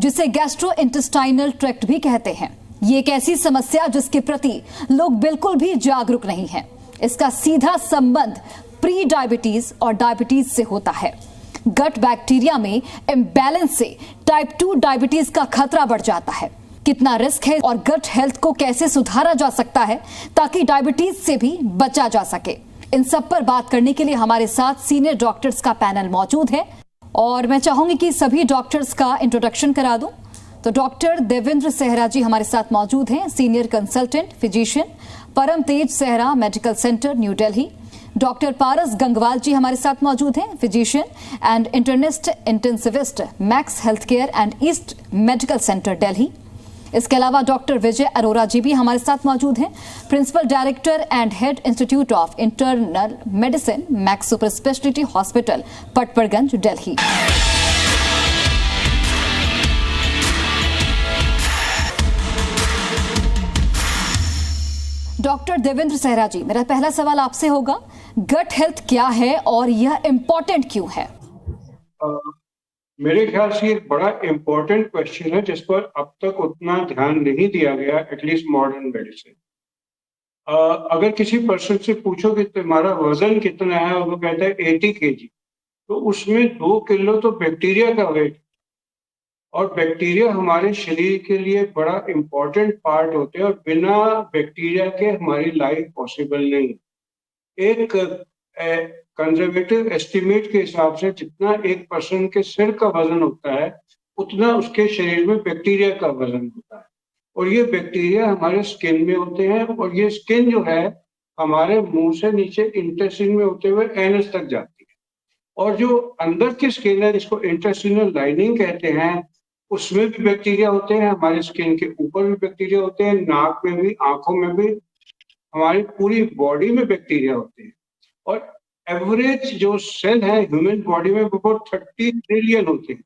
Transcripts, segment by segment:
जिसे gastrointestinal tract भी कहते हैं। ये एक ऐसी समस्या जिसके प्रति लोग बिल्कुल भी जागरूक नहीं हैं। इसका सीधा संबंध प्री डायबिटीज और डायबिटीज से होता है। गट बैक्टीरिया में इम्बैलेंस से टाइप 2 डायबिटीज का खतरा बढ़ जाता है। कितना रिस्क है और गट हेल्थ को कैसे सुधारा जा सकता है ताकि डायबिटीज से भी बचा जा सके, इन सब पर बात करने के लिए हमारे साथ सीनियर डॉक्टर्स का पैनल मौजूद है और मैं चाहूंगी कि सभी डॉक्टर्स का इंट्रोडक्शन करा दूं। तो डॉक्टर देवेंद्र सेहरा जी हमारे साथ मौजूद हैं, senior consultant physician, Param Tej Sehra medical centre, New Delhi. Doctor Paras Gangwal ji हमारे साथ मौजूद हैं, physician and internist intensivist, Max Health Care and East medical centre, Delhi. इसके अलावा डॉक्टर विजय अरोरा जी भी हमारे साथ मौजूद हैं, principal director and head institute of internal medicine, Max Super Speciality Hospital, Patparganj, Delhi. Doctor Devendra Sehra ji, मेरा पहला सवाल आपसे होगा, गट हेल्थ क्या है और यह इंपॉर्टेंट क्यों है? मेरे ख्याल से एक बड़ा इम्पोर्टेंट क्वेश्चन है जिस पर अब तक उतना ध्यान नहीं दिया गया, एटलीस्ट मॉडर्न मेडिसिन। अगर किसी पर्सन से पूछो कि तुम्हारा वजन कितना है और वो कहता है 80 kg, तो उसमें 2 किलो तो बैक्टीरिया का वेट, और बैक्टीरिया हमारे शरीर के लिए बड़ा इम्पोर्टेंट पार्ट होते हैं और बिना बैक्टीरिया के हमारी लाइफ पॉसिबल नहीं। एक कंजर्वेटिव एस्टिमेट के हिसाब से जितना एक पर्सन के सिर का वजन होता है उतना उसके शरीर में बैक्टीरिया का वजन होता है, और ये बैक्टीरिया हमारे स्किन में होते हैं, और ये स्किन जो है हमारे मुंह से नीचे इंटेस्टाइन में होते हुए एनस तक जाती है, और जो अंदर की स्किन है जिसको इंटेस्टाइनल लाइनिंग कहते हैं, उसमें भी बैक्टीरिया होते हैं। हमारे स्किन के ऊपर भी बैक्टीरिया होते हैं, नाक में भी, आंखों में भी, हमारी पूरी बॉडी में बैक्टीरिया होते हैं। और एवरेज जो सेल है ह्यूमन बॉडी में वो 30 ट्रिलियन होते हैं,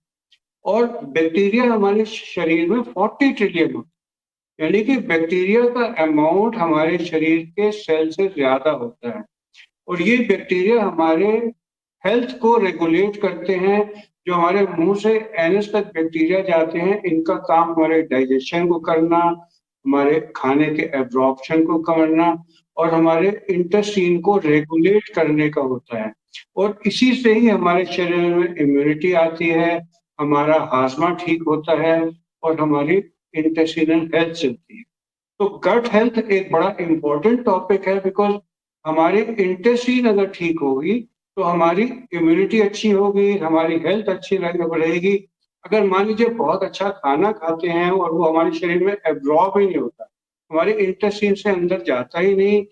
और बैक्टीरिया हमारे शरीर में 40 ट्रिलियन होते हैं, यानी कि बैक्टीरिया का अमाउंट हमारे शरीर के सेल से ज्यादा होता है। और ये बैक्टीरिया हमारे हेल्थ को रेगुलेट करते हैं। जो हमारे मुंह से एनस तक बैक्टीरिया जाते हैं, इनका काम हमारे डाइजेशन को करना, हमारे खाने के एब्जॉर्प्शन को करना और हमारे इंटेस्टाइन को रेगुलेट करने का होता है। और इसी से ही हमारे शरीर में इम्यूनिटी आती है, हमारा हाजमा ठीक होता है और हमारी इंटेस्टाइनल हेल्थ चलती है। तो गट हेल्थ एक बड़ा इम्पोर्टेंट टॉपिक है, बिकॉज हमारी इंटेस्टाइन अगर ठीक होगी तो हमारी इम्यूनिटी अच्छी होगी, हमारी हेल्थ अच्छी रहेगी। अगर मान लीजिए बहुत अच्छा खाना खाते हैं और वो हमारे शरीर में एब्जॉर्ब ही नहीं होता, हमारे इंटेस्टाइन से अंदर जाता ही नहीं,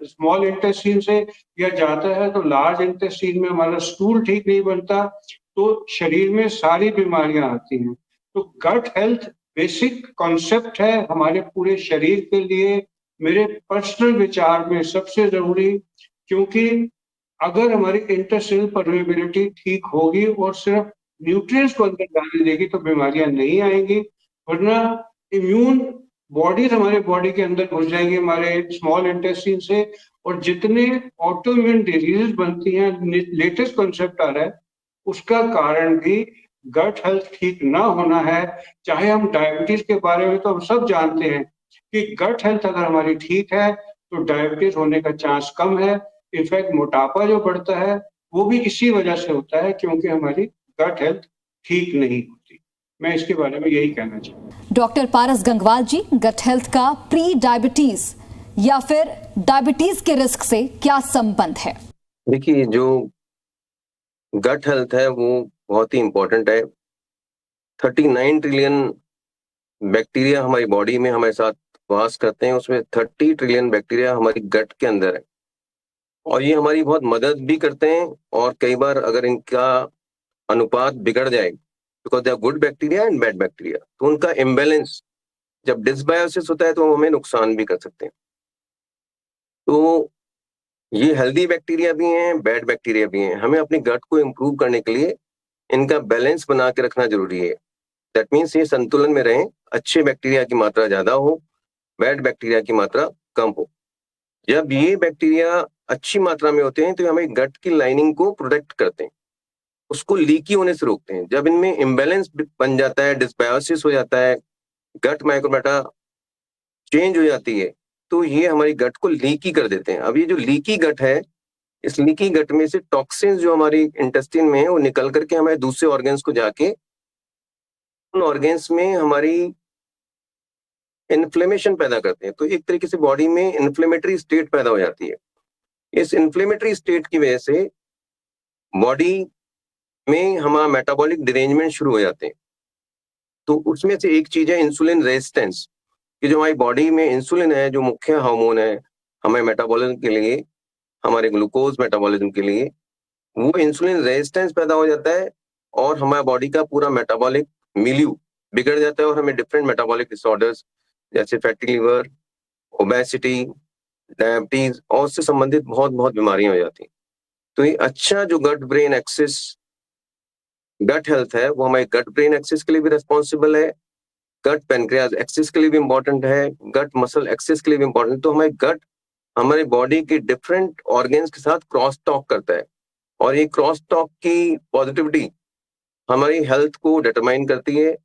स्मॉल इंटेस्टाइन से या जाता है तो लार्ज इंटेस्टाइन में हमारा स्टूल ठीक नहीं बनता, तो शरीर में सारी बीमारियां आती हैं। तो गट हेल्थ बेसिक कॉन्सेप्ट है हमारे पूरे शरीर के लिए, मेरे पर्सनल विचार में सबसे जरूरी, क्योंकि अगर हमारी इंटेस्टाइनल परमेबिलिटी ठीक होगी और सिर्फ न्यूट्रिएंट्स को अंदर जाने देगी तो बीमारियां नहीं आएंगी, वरना इम्यून बॉडीज हमारे बॉडी के अंदर घुस जाएंगे हमारे स्मॉल इंटेस्टाइन से, और जितने ऑटोइम्यून डिजीज बनती हैं, लेटेस्ट कॉन्सेप्ट आ रहा है, उसका कारण भी गट हेल्थ ठीक ना होना है। चाहे हम डायबिटीज के बारे में तो हम सब जानते हैं कि गट हेल्थ अगर हमारी ठीक है तो डायबिटीज होने का चांस कम है। इनफैक्ट मोटापा जो बढ़ता है वो भी इसी वजह से होता है, क्योंकि हमारी गट हेल्थ ठीक नहीं होती। मैं इसके बारे में यही कहना चाहूँगा। डॉक्टर पारस गंगवाल जी, गट हेल्थ का प्री डायबिटीज या फिर डायबिटीज के रिस्क से क्या संबंध है? देखिए, जो गट हेल्थ है वो बहुत ही इंपॉर्टेंट है। 39 ट्रिलियन बैक्टीरिया हमारी बॉडी में हमारे साथ वास करते हैं, उसमें 30 ट्रिलियन बैक्टीरिया हमारी गट के अंदर है, और ये हमारी बहुत मदद भी करते हैं। और कई बार अगर इनका अनुपात बिगड़ जाए, because they are good bacteria and bad bacteria, तो उनका इम्बैलेंस जब डिसबायोसिस होता है तो हमें नुकसान भी कर सकते हैं। तो ये हेल्दी बैक्टीरिया भी हैं, बैड बैक्टीरिया भी हैं। हमें अपनी गट को इम्प्रूव करने के लिए इनका बैलेंस बना के रखना जरूरी है। दैट मीन्स ये संतुलन में रहें, अच्छे बैक्टीरिया की मात्रा ज्यादा हो, बैड बैक्टीरिया की मात्रा कम हो। जब ये बैक्टीरिया अच्छी मात्रा में होते हैं तो हमें गट की लाइनिंग को प्रोटेक्ट करते हैं, उसको लीकी होने से रोकते हैं। जब इनमें इम्बैलेंस बन जाता है, डिस्बायोसिस हो जाता है, गट माइक्रोबायोटा चेंज हो जाती है, तो ये हमारी गट को लीकी कर देते हैं। अब ये जो लीकी गट है, इस लीकी गट में से टॉक्सिन जो हमारी इंटेस्टाइन में है वो निकल करके हमारे दूसरे ऑर्गन्स को जाके उन ऑर्गन्स में हमारी इन्फ्लेमेशन पैदा करते हैं। तो एक तरीके से बॉडी में इन्फ्लेमेटरी स्टेट पैदा हो जाती है। इस इन्फ्लेमेटरी स्टेट की वजह से बॉडी में हमारा मेटाबॉलिक डिरेंजमेंट शुरू हो जाते हैं। तो उसमें से एक चीज है इंसुलिन रेजिस्टेंस, कि जो हमारी बॉडी में इंसुलिन है, जो मुख्य हार्मोन है हमारे मेटाबॉलिज्म के लिए, हमारे ग्लूकोज मेटाबॉलिज्म के लिए, वो इंसुलिन रेजिस्टेंस पैदा हो जाता है और हमारा बॉडी का पूरा मेटाबॉलिक मिल्यू बिगड़ जाता है और हमें डिफरेंट मेटाबॉलिक डिसऑर्डर्स जैसे फैटी लिवर, ओबेसिटी, डायबिटीज और उससे संबंधित बहुत बहुत बीमारियां हो जाती हैं। तो ये अच्छा जो gut brain axis gut health है वो हमारे गट ब्रेन एक्सिस के लिए भी रिस्पॉन्सिबल है, गट पेनक्रियाज एक्सिस के लिए भी इंपॉर्टेंट है, गट मसल एक्सिस के लिए भी इंपॉर्टेंट। तो हमारे गट हमारे बॉडी के डिफरेंट ऑर्गन्स के साथ क्रॉस टॉक करता है और ये क्रॉस टॉक की पॉजिटिविटी हमारी हेल्थ को डिटरमाइन करती है।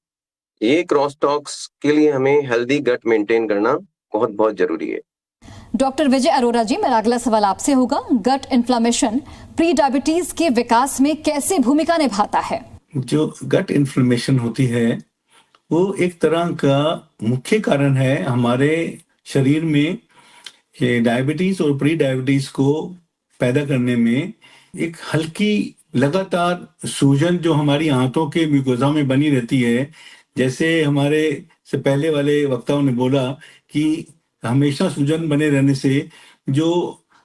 ये क्रॉस टॉक्स के लिए हमें हेल्दी गट मेंटेन करना बहुत बहुत जरूरी है। डॉक्टर विजय अरोरा जी, मेरा अगला सवाल आपसे होगा, गट इन्फ्लेमेशन प्री डायबिटीज के विकास में कैसे भूमिका निभाता है? जो गट इन्फ्लेमेशन होती है वो एक तरह का मुख्य कारण है हमारे शरीर में डायबिटीज और प्री डायबिटीज को पैदा करने में। एक हल्की लगातार सूजन जो हमारी आंतों के म्यूकोजा में बनी रहती है, जैसे हमारे से पहले वाले वक्ताओं ने बोला कि हमेशा सूजन बने रहने से जो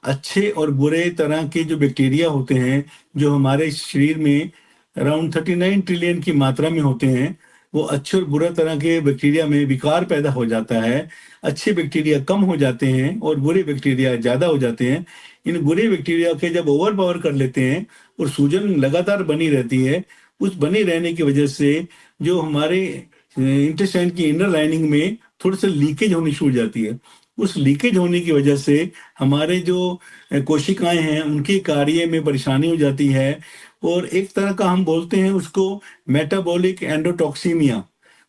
अच्छे और बुरे तरह के जो बैक्टीरिया होते हैं जो हमारे शरीर में अराउंड 39 ट्रिलियन की मात्रा में होते हैं, वो अच्छे और बुरा तरह के बैक्टीरिया में विकार पैदा हो जाता है। अच्छे बैक्टीरिया कम हो जाते हैं और बुरे बैक्टीरिया ज़्यादा हो जाते हैं। इन बुरे बैक्टीरिया के जब ओवर पावर कर लेते हैं और सूजन लगातार बनी रहती है, उस बनी रहने की वजह से जो हमारे इंटेस्टाइन की इनर लाइनिंग में थोड़ी सी लीकेज होनी शुरू हो जाती है। उस लीकेज होने की वजह से हमारे जो कोशिकाएं हैं उनके कार्य में परेशानी हो जाती है और एक तरह का हम बोलते हैं उसको मेटाबॉलिक एंडोटॉक्सीमिया।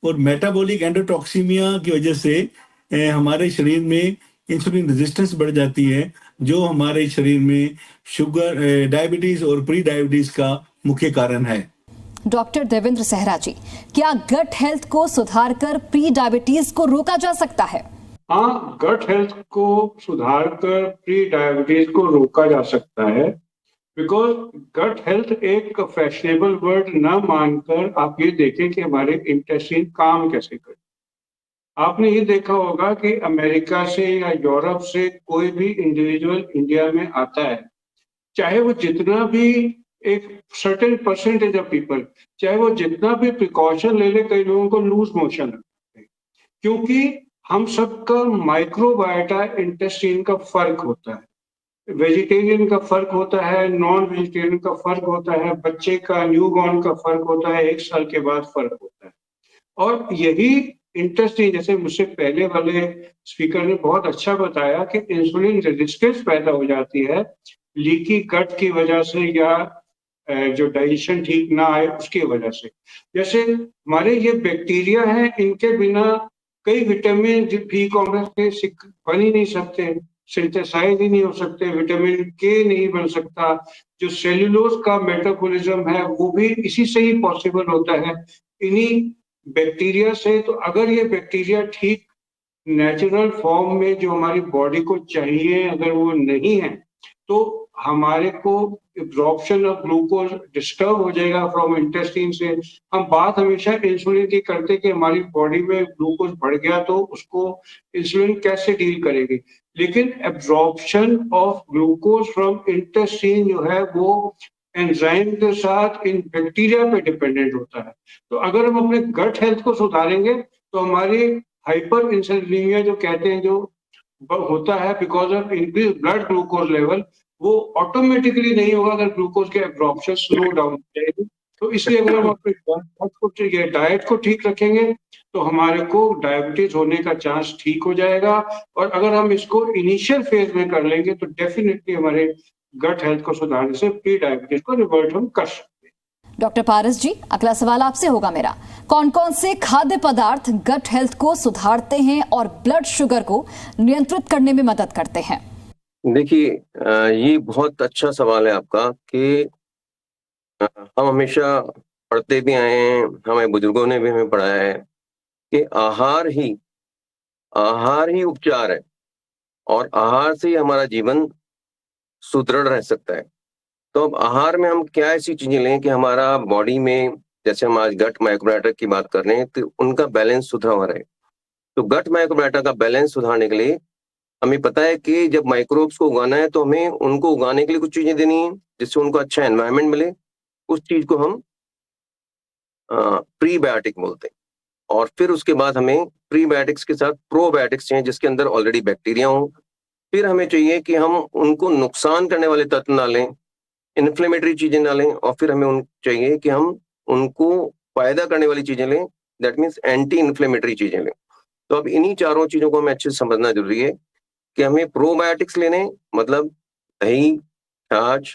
और मेटाबॉलिक एंडोटॉक्सीमिया की वजह से हमारे शरीर में इंसुलिन रेजिस्टेंस बढ़ जाती है, जो हमारे शरीर में शुगर, डायबिटीज और प्री डायबिटीज का मुख्य कारण है। डॉक्टर देवेंद्र सहरा जी, क्या गट हेल्थ को सुधार कर प्री डायबिटीज को रोका जा सकता है? हाँ, गट हेल्थ को सुधार कर प्री डायबिटीज को रोका जा सकता है, बिकॉज गट हेल्थ एक फैशनेबल वर्ड न मानकर आप ये देखें कि हमारे इंटेस्टाइन काम कैसे करते। आपने ये देखा होगा कि अमेरिका से या यूरोप से कोई भी इंडिविजुअल इंडिया में आता है, चाहे वो जितना भी एक सर्टेन परसेंटेज ऑफ पीपल, चाहे वो जितना भी प्रिकॉशन ले ले, कई लोगों को लूज मोशन लगता है, क्योंकि हम सबका माइक्रोबायोटा इंटेस्टाइन का फर्क होता है। वेजिटेरियन का फर्क होता है, नॉन वेजिटेरियन का फर्क होता है, बच्चे का न्यूबॉर्न का फर्क होता है, 1 साल के बाद फर्क होता है। और यही इंटेस्टाइन, जैसे मुझसे पहले वाले स्पीकर ने बहुत अच्छा बताया कि इंसुलिन रेजिस्टेंस पैदा हो जाती है लीकी गट की वजह से या जो डाइजेशन ठीक ना आए उसकी वजह से। जैसे हमारे ये बैक्टीरिया हैं, इनके बिना कई विटामिन बी कॉम्प्लेक्स के बन ही नहीं सकते, सिंथेसाइज ही नहीं हो सकते, विटामिन के नहीं बन सकता। जो सेल्यूलोज का मेटाबॉलिज्म है वो भी इसी से ही पॉसिबल होता है, इन्हीं बैक्टीरिया से। तो अगर ये बैक्टीरिया ठीक नेचुरल फॉर्म में जो हमारी बॉडी को चाहिए अगर वो नहीं है, तो हमारे को एब्जॉर्प्शन ऑफ ग्लूकोज डिस्टर्ब हो जाएगा फ्रॉम इंटेस्टाइन से। हम बात हमेशा इंसुलिन की करते कि हमारी बॉडी में ग्लूकोज बढ़ गया तो उसको इंसुलिन कैसे डील करेगी, लेकिन absorption of glucose from intestine जो है वो एंजाइम के साथ इन बैक्टीरिया पे डिपेंडेंट होता है। तो अगर हम अपने गट हेल्थ को सुधारेंगे तो हमारी हाइपर इंसुलिनिमिया जो कहते हैं, जो होता है because of increase blood glucose level, वो ऑटोमेटिकली नहीं होगा अगर ग्लूकोज के एब्जॉर्प्शन स्लो डाउन हो जाएगी। तो इसलिए अगर हम अपने डाइट को ठीक रखेंगे तो हमारे को डायबिटीज होने का चांस ठीक हो जाएगा। और अगर हम इसको इनिशियल फेज में कर लेंगे तो डेफिनेटली हमारे गट हेल्थ को सुधारने से प्री डायबिटीज को रिवर्ट हम कर सकते हैं। डॉक्टर पारस जी, अगला सवाल आपसे होगा मेरा। कौन कौन से खाद्य पदार्थ गट हेल्थ को सुधारते हैं और ब्लड शुगर को नियंत्रित करने में मदद करते हैं? देखिए, ये बहुत अच्छा सवाल है आपका कि हम हमेशा पढ़ते भी आए हैं, हमारे बुजुर्गों ने भी हमें पढ़ाया है कि आहार ही उपचार है और आहार से ही हमारा जीवन सुदृढ़ रह सकता है। तो अब आहार में हम क्या ऐसी चीजें लें कि हमारा बॉडी में, जैसे हम आज गट माइक्रोबायोटा की बात कर रहे हैं, तो उनका बैलेंस सुधरा हुआ रहे। तो गट माइक्रोबायोटा का बैलेंस सुधारने के लिए हमें पता है कि जब माइक्रोब्स को उगाना है तो हमें उनको उगाने के लिए कुछ चीजें देनी है जिससे उनको अच्छा एनवायरनमेंट मिले। उस चीज को हम प्रीबायोटिक बोलते हैं। और फिर उसके बाद हमें प्रीबायोटिक्स के साथ प्रोबायोटिक्स चाहिए जिसके अंदर ऑलरेडी बैक्टीरिया हो। फिर हमें चाहिए कि हम उनको नुकसान करने वाले तत्व ना लें, इन्फ्लेमेटरी चीजें ना लें, और फिर हमें चाहिए कि हम उनको फायदा करने वाली चीजें लें, दैट मीन्स एंटी इन्फ्लेमेटरी चीजें लें। तो अब इन्हीं चारों चीजों को हमें अच्छे से समझना जरूरी है कि हमें प्रोबायोटिक्स लेने, मतलब दही, छाछ,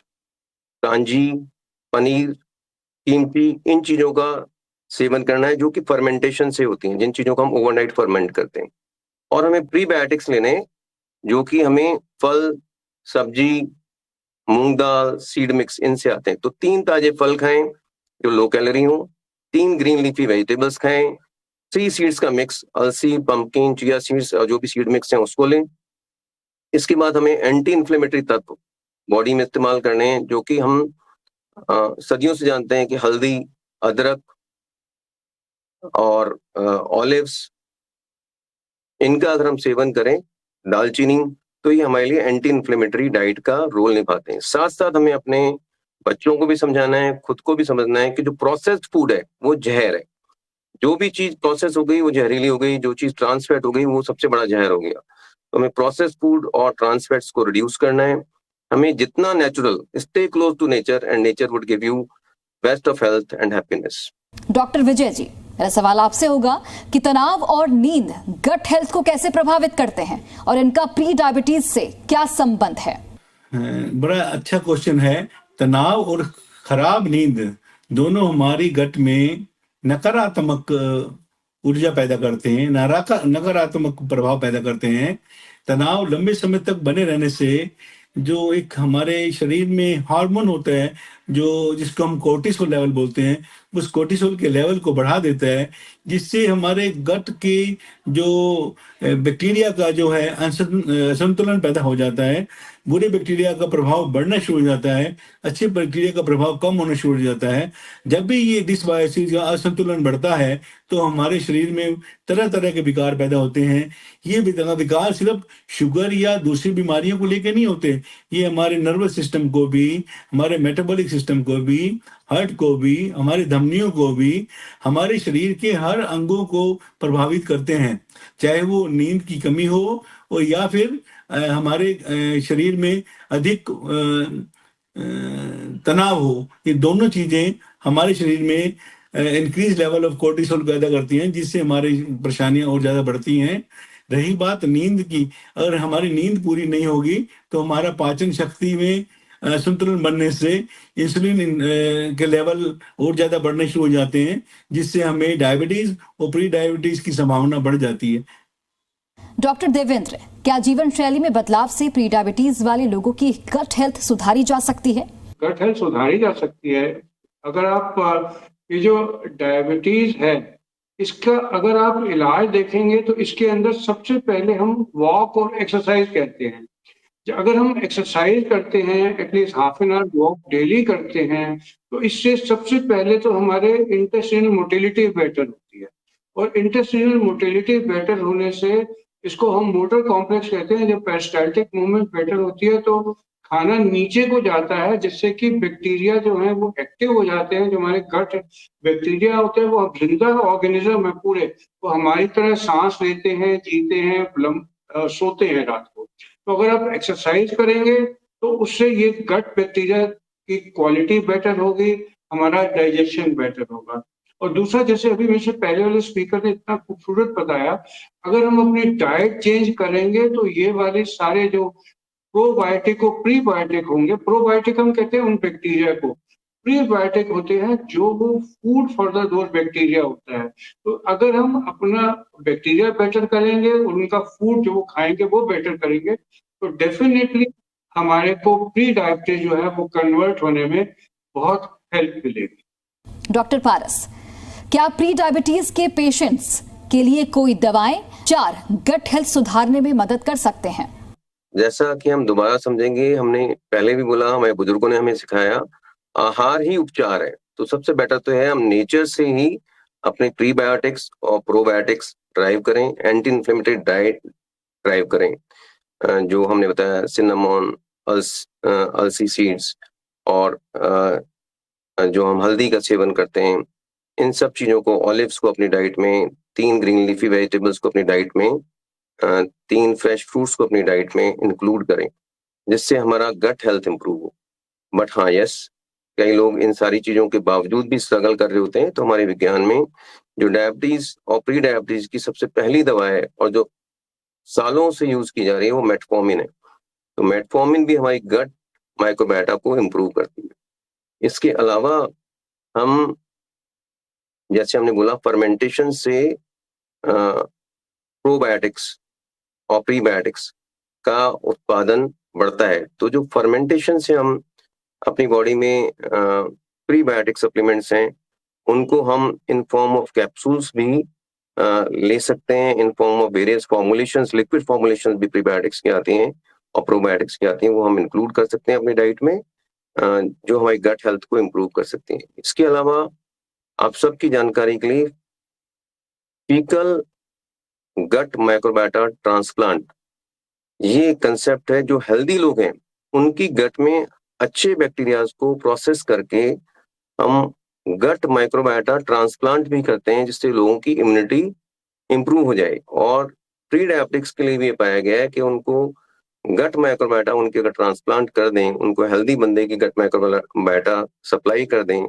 कांजी, पनीर, कीमची, इन चीजों का सेवन करना है जो कि फर्मेंटेशन से होती हैं, जिन चीजों को हम ओवरनाइट फर्मेंट करते हैं। और हमें प्रीबायोटिक्स लेने जो कि हमें फल, सब्जी, मूंग दाल, सीड मिक्स इनसे आते हैं। तो 3 ताजे फल खाएं जो लो कैलोरी हो, 3 ग्रीन लीफी वेजिटेबल्स खाएं, 3 सीड्स का मिक्स, अलसी, पंपकिन, चिया सीड्स, जो भी सीड मिक्स हैं उसको लें। इसके बाद हमें एंटी इन्फ्लेमेटरी तत्व बॉडी में इस्तेमाल करने हैं जो कि हम सदियों से जानते हैं कि हल्दी, अदरक और ऑलिव्स, इनका अगर हम सेवन करें, दालचीनी, तो ये हमारे लिए एंटी इन्फ्लेमेटरी डाइट का रोल निभाते हैं। साथ साथ हमें अपने बच्चों को भी समझाना है, खुद को भी समझना है कि जो प्रोसेस्ड फूड है वो जहर है। जो भी चीज प्रोसेस हो गई वो जहरीली हो गई, जो चीज ट्रांसफैट हो गई वो सबसे बड़ा जहर हो गया। तो हमें प्रोसेस्ड फूड और ट्रांसफैट्स को रिड्यूस करना है। हमें जितना natural, stay close to nature and nature would give you best of health and happiness. Doctor Vijay ji, मेरा सवाल आपसे होगा कि तनाव और नींद गट हेल्थ को कैसे प्रभावित करते हैं और इनका प्री डायबिटीज से क्या संबंध है? बड़ा अच्छा क्वेश्चन है। तनाव और खराब नींद दोनों हमारी गट में नकारात्मक ऊर्जा पैदा करते हैं, नकारात्मक प्रभाव पैदा करते हैं। तनाव लंबे समय तक बने रहने से जो एक हमारे शरीर में हार्मोन होता है जो जिसको हम कोर्टिसोल लेवल बोलते हैं, उस कोर्टिसोल के लेवल को बढ़ा देता है, जिससे हमारे गट के जो बैक्टीरिया का जो है असंतुलन पैदा हो जाता है। बुरे बैक्टीरिया का प्रभाव बढ़ना शुरू हो जाता है, अच्छे बैक्टीरिया का प्रभाव कम होना शुरू हो जाता है। जब भी ये डिसबायोसिस या असंतुलन बढ़ता है तो हमारे शरीर में तरह तरह के विकार पैदा होते हैं। ये विकार सिर्फ शुगर या दूसरी बीमारियों को लेकर नहीं होते, ये हमारे नर्वस सिस्टम को भी, हमारे मेटाबॉलिक सिस्टम को भी, हार्ट को भी, हमारे धमनियों को भी, हमारे शरीर के हर अंगों को प्रभावित करते हैं। चाहे वो नींद की कमी हो और या फिर हमारे शरीर में अधिक तनाव हो, ये दोनों चीजें हमारे शरीर में इंक्रीज लेवल ऑफ कोर्टिसोल पैदा करती हैं, जिससे हमारी परेशानियां और ज्यादा बढ़ती हैं। रही बात नींद की, अगर हमारी नींद पूरी नहीं होगी तो हमारा पाचन शक्ति में संतुलन बनने से इंसुलिन के लेवल और ज्यादा बढ़ने शुरू हो जाते हैं, जिससे हमें डायबिटीज और प्री डायबिटीज की संभावना बढ़ जाती है। डॉक्टर देवेंद्र, क्या जीवन शैली में बदलाव से प्री डायबिटीज वाले लोगों की गट हेल्थ सुधारी जा सकती है? गट हेल्थ सुधारी जा सकती है। अगर आप ये जो डायबिटीज है इसका अगर आप इलाज देखेंगे तो इसके अंदर सबसे पहले हम वॉक और एक्सरसाइज कहते हैं। अगर हम एक्सरसाइज करते हैं, at least half an hour walk daily करते हैं, तो इससे सबसे पहले तो हमारे इंटेस्टाइनल मोटिलिटी बेटर होती है। और इंटेस्टाइनल मोटिलिटी बेटर होने से इसको हम मोटर कॉम्प्लेक्स कहते हैं। जब पेरिस्टाल्टिक मूवमेंट बेटर होती है तो खाना नीचे को जाता है, जिससे कि बैक्टीरिया जो है वो एक्टिव हो जाते हैं। जो हमारे गट बैक्टीरिया होते हैं वो जिंदा ऑर्गेनिज्म है पूरे, वो हमारी तरह सांस लेते हैं, जीते हैं, सोते हैं रात को। तो अगर आप एक्सरसाइज करेंगे तो उससे ये गट बैक्टीरिया की क्वालिटी बेटर होगी, हमारा डाइजेशन बेटर होगा। और दूसरा, जैसे अभी मेरे से पहले वाले स्पीकर ने इतना खूबसूरत बताया, अगर हम अपनी डाइट चेंज करेंगे तो ये वाले सारे जो प्रोबायोटिक और प्रीबायोटिक होंगे, प्रोबायोटिक हम कहते हैं उन बैक्टीरिया को प्रीबायोटिक होते हैं जो वो food for the those bacteria होता है। तो अगर हम अपना बैक्टीरिया बेटर करेंगे और उनका फूड जो वो खाएंगे वो बेटर करेंगे तो डेफिनेटली हमारे को प्री डायबिटीज जो है वो कन्वर्ट होने में बहुत हेल्प मिलेगी। डॉक्टर पारस, क्या प्री डायबिटीज के पेशेंट्स के लिए कोई दवाएं 4 गट हेल्थ सुधारने में मदद कर सकते हैं? जैसा कि हम दोबारा समझेंगे, हमने पहले भी बोला, हमारे बुजुर्गों ने हमें सिखाया आहार ही उपचार है। तो सबसे बेटर तो है हम नेचर से ही अपने प्रीबायोटिक्स और प्रोबायोटिक्स ड्राइव करें, एंटी इन्फ्लेमेटरी डाइट ड्राइव करें, जो हमने बताया सिनेमन, अलसी सीड्स और जो हम हल्दी का सेवन करते हैं, इन सब चीजों को, ऑलिव्स को अपनी डाइट में, 3 ग्रीन लीफी वेजिटेबल्स को अपनी डाइट में, 3 फ्रेश फ्रूट्स को अपनी डाइट में इंक्लूड करें, जिससे हमारा गट हेल्थ इंप्रूव हो। बट हाँ, यस, कई लोग इन सारी चीजों के बावजूद भी स्ट्रगल कर रहे होते हैं। तो हमारे विज्ञान में जो डायबिटीज और प्री डायबिटीज की सबसे पहली दवा है और जो सालों से यूज की जा रही है वो मेटफॉर्मिन है। तो मेटफॉर्मिन भी हमारी गट माइक्रोबायोटा को इम्प्रूव करती है। इसके अलावा हम, जैसे हमने बोला, फर्मेंटेशन से प्रोबायोटिक्स और प्रीबायोटिक्स का उत्पादन बढ़ता है। तो जो फर्मेंटेशन से हम अपनी बॉडी में प्रीबायोटिक सप्लीमेंट्स हैं उनको हम इन फॉर्म ऑफ कैप्सूल्स भी ले सकते हैं, in form of various formulations, liquid formulations भी प्रीबायोटिक्स की आती हैं और प्रोबायोटिक्स की आती हैं, वो हम इंक्लूड कर सकते हैं अपनी डाइट में, जो हमारी गट हेल्थ को इम्प्रूव कर सकती हैं। इसके अलावा आप सबकी जानकारी के लिए फीकल गट माइक्रोबायोटा ट्रांसप्लांट, ये कंसेप्ट है। जो हेल्दी लोग हैं उनकी गट में अच्छे बैक्टीरियाज को प्रोसेस करके हम गट माइक्रोबायोटा ट्रांसप्लांट भी करते हैं, जिससे लोगों की इम्यूनिटी इंप्रूव हो जाए। और प्री डायबिटिक्स के लिए भी ये पाया गया है कि उनको गट माइक्रोबायोटा उनके अगर ट्रांसप्लांट कर दें, उनको हेल्दी बंदे की गट माइक्रोबायोटा सप्लाई कर दें,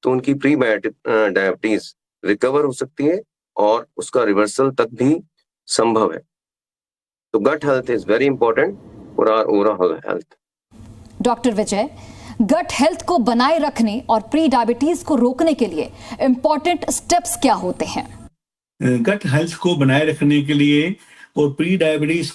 तो उनकी प्री डायबिटीज रिकवर हो सकती है और उसका रिवर्सल तक भी संभव है। तो gut health is very important for our overall health. Doctor Vijay, gut health को बनाए रखने और प्री डायबिटीज को रोकने के लिए इंपॉर्टेंट स्टेप्स क्या होते हैं? गट हेल्थ को बनाए रखने के लिए और प्री डायबिटीज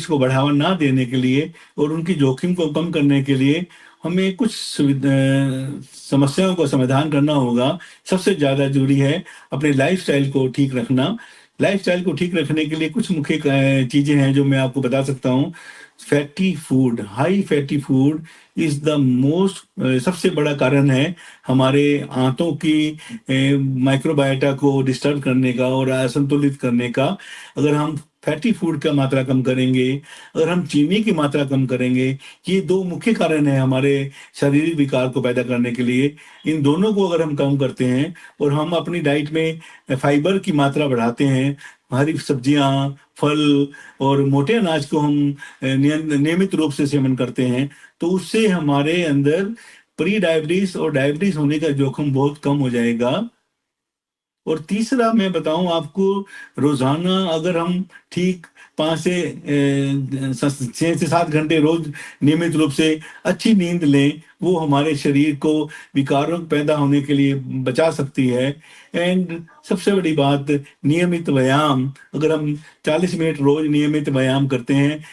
को बढ़ावा ना देने के लिए और उनकी जोखिम को कम करने के लिए हमें कुछ समस्याओं का समाधान करना होगा। सबसे ज्यादा जरूरी है अपने लाइफस्टाइल को ठीक रखना। लाइफस्टाइल को ठीक रखने के लिए कुछ मुख्य चीजें हैं जो मैं आपको बता सकता हूँ। Fatty food, high fatty food is the most, सबसे बड़ा कारण है हमारे आंतों की माइक्रोबायोटा को डिस्टर्ब करने का और असंतुलित करने का। अगर हम फैटी फूड का मात्रा कम करेंगे, अगर हम चीनी की मात्रा कम करेंगे, ये 2 मुख्य कारण है हमारे शारीरिक विकार को पैदा करने के लिए। इन दोनों को अगर हम कम करते हैं और हम अपनी डाइट में फाइबर की मात्रा बढ़ाते हैं, हरी सब्जियां, फल और मोटे अनाज को हम नियमित रूप से सेवन करते हैं, तो उससे हमारे अंदर प्री डायबिटीज और डायबिटीज होने का जोखिम बहुत कम हो जाएगा। और तीसरा मैं बताऊं आपको, रोजाना अगर हम ठीक 6 से 7 घंटे रोज नियमित रूप से अच्छी नींद लें, वो हमारे शरीर को विकारों पैदा होने के लिए बचा सकती है। एंड सबसे बड़ी बात, नियमित व्यायाम। अगर हम 40 मिनट रोज नियमित व्यायाम करते हैं,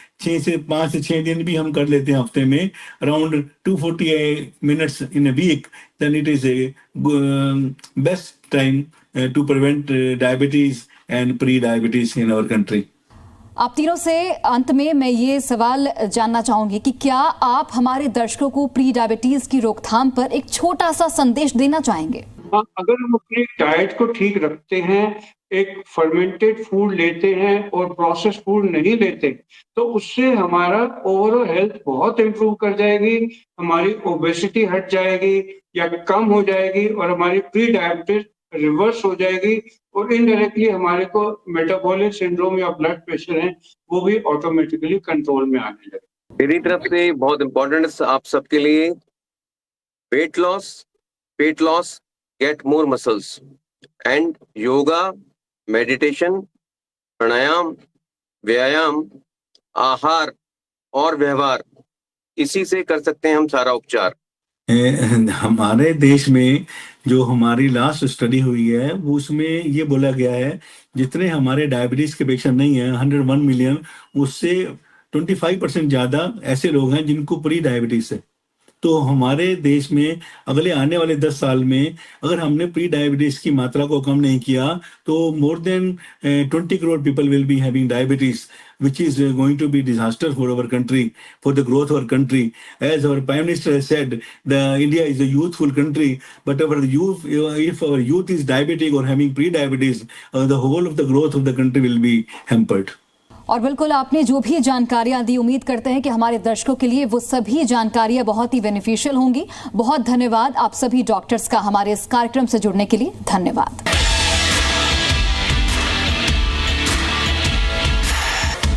5 से 6 दिन भी हम कर लेते हैं हफ्ते में, around 240 minutes in a week, then it is a best time to prevent diabetes and pre-diabetes in our country. आप तीनों से अंत में मैं ये सवाल जानना चाहूंगी कि क्या आप हमारे दर्शकों को प्री डायबिटीज की रोकथाम पर एक छोटा सा संदेश देना चाहेंगे? अगर हम अपनी डाइट को ठीक रखते हैं, एक फर्मेंटेड फूड लेते हैं और प्रोसेस फूड नहीं लेते, तो उससे हमारा ओवरऑल हेल्थ बहुत इंप्रूव कर जाएगी, हमारी ओबेसिटी हट जाएगी या कम हो जाएगी और हमारी प्री डायबिटीज रिवर्स हो जाएगी और इनडायरेक्टली हमारे को मेटाबॉलिक सिंड्रोम या ब्लड प्रेशर है वो भी ऑटोमेटिकली कंट्रोल में आने लगे। मेरी तरफ से बहुत इंपॉर्टेंट आप सबके लिए, weight loss, get more muscles and yoga, meditation, pranayama, व्यायाम, आहार और व्यवहार, इसी से कर सकते हैं हम सारा उपचार। हमारे देश में जो हमारी लास्ट स्टडी हुई है वो उसमें ये बोला गया है जितने हमारे डायबिटीज के पेशेंट नहीं है 101 मिलियन, उससे 25% ज्यादा ऐसे लोग हैं जिनको प्री डायबिटीज है। तो हमारे देश में अगले आने वाले 10 साल में अगर हमने प्री डायबिटीज की मात्रा को कम नहीं किया तो more than 20 crore people will be having diabetes, which is going to be disaster for our country, for the growth of our country. As our Prime Minister has said, India is a youthful country, but our youth, if our youth is diabetic or having pre-diabetes, the whole of the growth of the country will be hampered. और बिल्कुल आपने जो भी जानकारियां दी, उम्मीद करते हैं कि हमारे दर्शकों के लिए वो सभी जानकारियां बहुत ही बेनिफिशियल होंगी। बहुत धन्यवाद आप सभी डॉक्टर्स का हमारे इस कार्यक्रम से जुड़ने के लिए। धन्यवाद।